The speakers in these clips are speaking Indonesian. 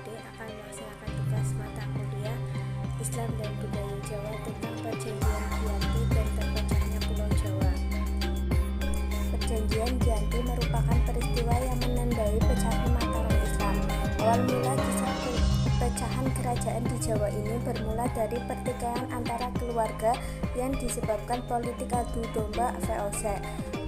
Giyanti akan melaksanakan tugas mata kuliah Islam dan Budaya Jawa tentang Perjanjian Giyanti dan terpecahnya Pulau Jawa. Perjanjian Giyanti merupakan peristiwa yang menandai pecahnya Mataram Islam. Awal mula kisah pecahan kerajaan di Jawa ini bermula dari pertikaian antara keluarga yang disebabkan politik adu domba VOC.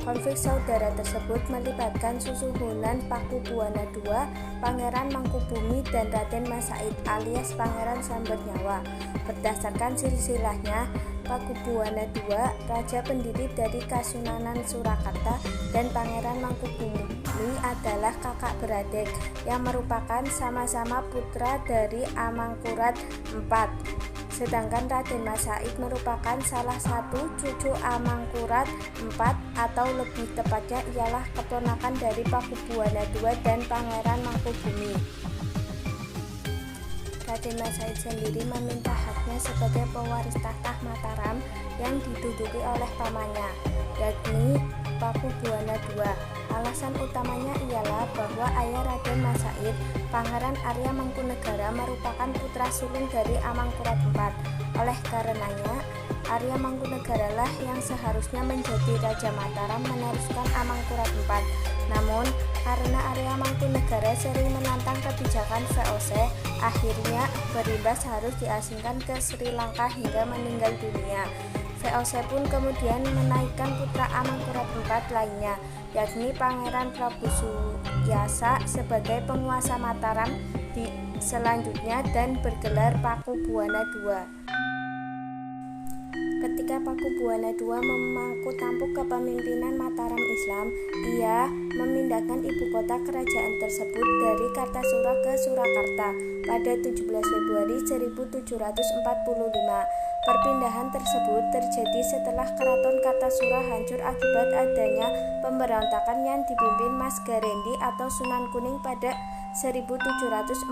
Konflik saudara tersebut melibatkan Susuhunan Pakubuwana II, Pangeran Mangkubumi dan Raden Mas Said alias Pangeran Sambernyawa. Berdasarkan silsilahnya, Pakubuwana II, raja pendiri dari Kasunanan Surakarta, dan Pangeran Mangkubumi adalah kakak beradik yang merupakan sama-sama putra dari Amangkurat IV. Sedangkan Raden Mas Said merupakan salah satu cucu Amangkurat IV, atau lebih tepatnya ialah keponakan dari Pakubuwana II dan Pangeran Mangkubumi. Raden Mas Said sendiri meminta haknya sebagai pewaris tahta Mataram yang diduduki oleh pamannya, yakni Pakubuwana II. Alasan utamanya ialah bahwa ayah Raden Mas Said, Pangeran Arya Mangkunegara, merupakan putra sulung dari Amangkurat IV. Oleh karenanya, Arya Mangkunegara lah yang seharusnya menjadi Raja Mataram meneruskan Amangkurat IV. Namun, karena Arya Mangkunegara sering menantang kebijakan VOC, akhirnya berimbas harus diasingkan ke Sri Lanka hingga meninggal dunia. VOC pun kemudian menaikkan putra Amangkurat IV lainnya, yakni Pangeran Prabu Suyasa sebagai penguasa Mataram selanjutnya dan bergelar Pakubuwana II. Ketika Pakubuwana II memangku tampuk kepemimpinan Mataram Islam, ia memindahkan ibu kota kerajaan tersebut dari Kartasura ke Surakarta pada 17 Februari 1745. Perpindahan tersebut terjadi setelah Keraton Kartasura hancur akibat adanya pemberontakan yang dipimpin Mas Garendi atau Sunan Kuning pada 1742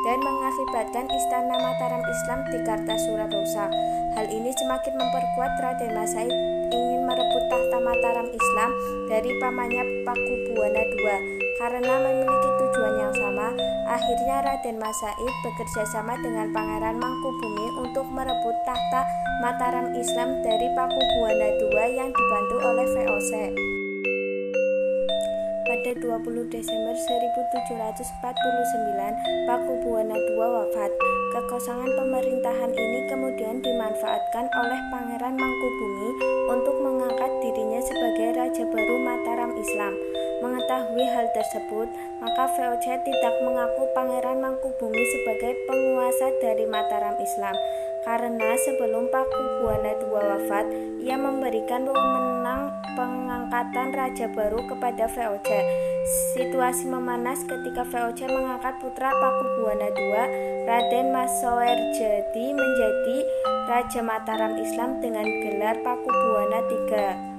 dan mengakibatkan Istana Mataram Islam di Kartasura rusak. Hal ini semakin memperkuat Raden Mas Said ingin merebut tahta Mataram Islam dari pamannya Pakubuwana II. Karena memiliki tujuan yang sama, akhirnya Raden Mas Said bekerja sama dengan Pangeran Mangkubumi untuk merebut tahta Mataram Islam dari Pakubuwana II yang dibantu oleh VOC. Pada 20 Desember 1749, Pakubuwana II wafat. Kekosongan pemerintahan ini kemudian dimanfaatkan oleh Pangeran Mangkubumi untuk mengangkat dirinya sebagai Raja baru Mataram Islam. Mengetahui hal tersebut, maka VOC tidak mengaku Pangeran Mangkubumi sebagai penguasa dari Mataram Islam. Karena sebelum Pakubuwana II wafat, ia memberikan wewenang pengangkatan raja baru kepada VOC. Situasi memanas ketika VOC mengangkat putra Pakubuwana II, Raden Mas Sowerjadi, menjadi Raja Mataram Islam dengan gelar Pakubuwana III.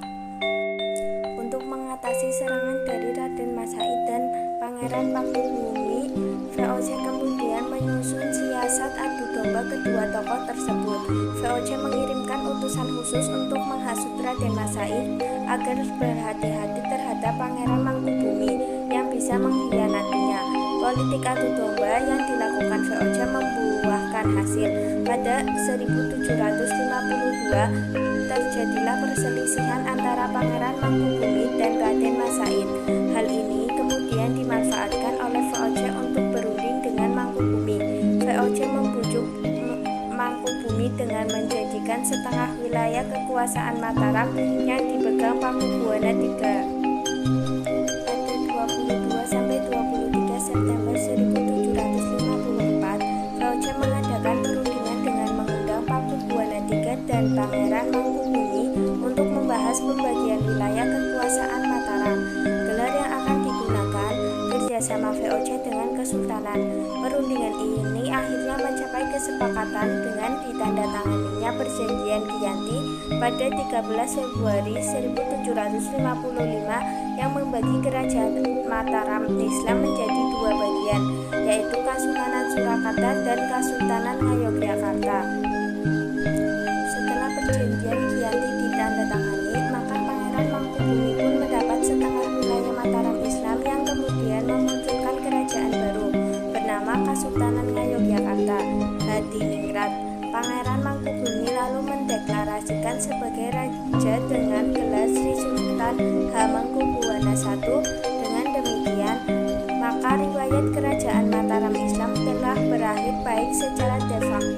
Untuk mengatasi serangan dari Raden Mas Said dan Pangeran Mangkubumi, VOC kemudian menyusun siasat adu domba kedua tokoh tersebut. VOC mengirimkan utusan khusus untuk menghasut Raden Mas Said agar berhati-hati terhadap Pangeran Mangkubumi yang bisa mengkhianatinya. Politik adu domba yang dilakukan VOC membuahkan hasil. Pada 1752 terjadilah perselisihan antara Pangeran Mangkubumi dan Raden Mas Said. Hal ini kemudian dimanfaatkan oleh VOC untuk berunding dengan Mangkubumi. VOC membujuk Mangkubumi dengan menjanjikan setengah wilayah kekuasaan Mataram yang dipegang Pakubuwana III. Pada 22-23 September 1754, VOC mengadakan perundingan dengan mengundang Pakubuwana III dan Pangeran Mangkubumi untuk membahas pembagian wilayah kekuasaan Mataram. Gelar yang akan digunakan kerjasama VOC dengan Kesultanan. Perundingan ini akhirnya mencapai kesepakatan dengan ditandatanganinya Perjanjian Giyanti pada 13 Februari 1755 yang membagi kerajaan Mataram Islam menjadi dua bagian, yaitu Kasunanan Surakarta dan Kasultanan Ngayogyakarta. Setelah Perjanjian Giyanti ditandatangani, maka Pangeran Mangkubumi pun mendapat setengah wilayah Mataram Islam yang kemudian memunculkan kerajaan baru bernama Pangeran Mangkubumi lalu mendeklarasikan sebagai raja dengan gelar Sri Sultan Hamengkubuwana I. Dengan demikian, maka riwayat kerajaan Mataram Islam telah berakhir baik secara de facto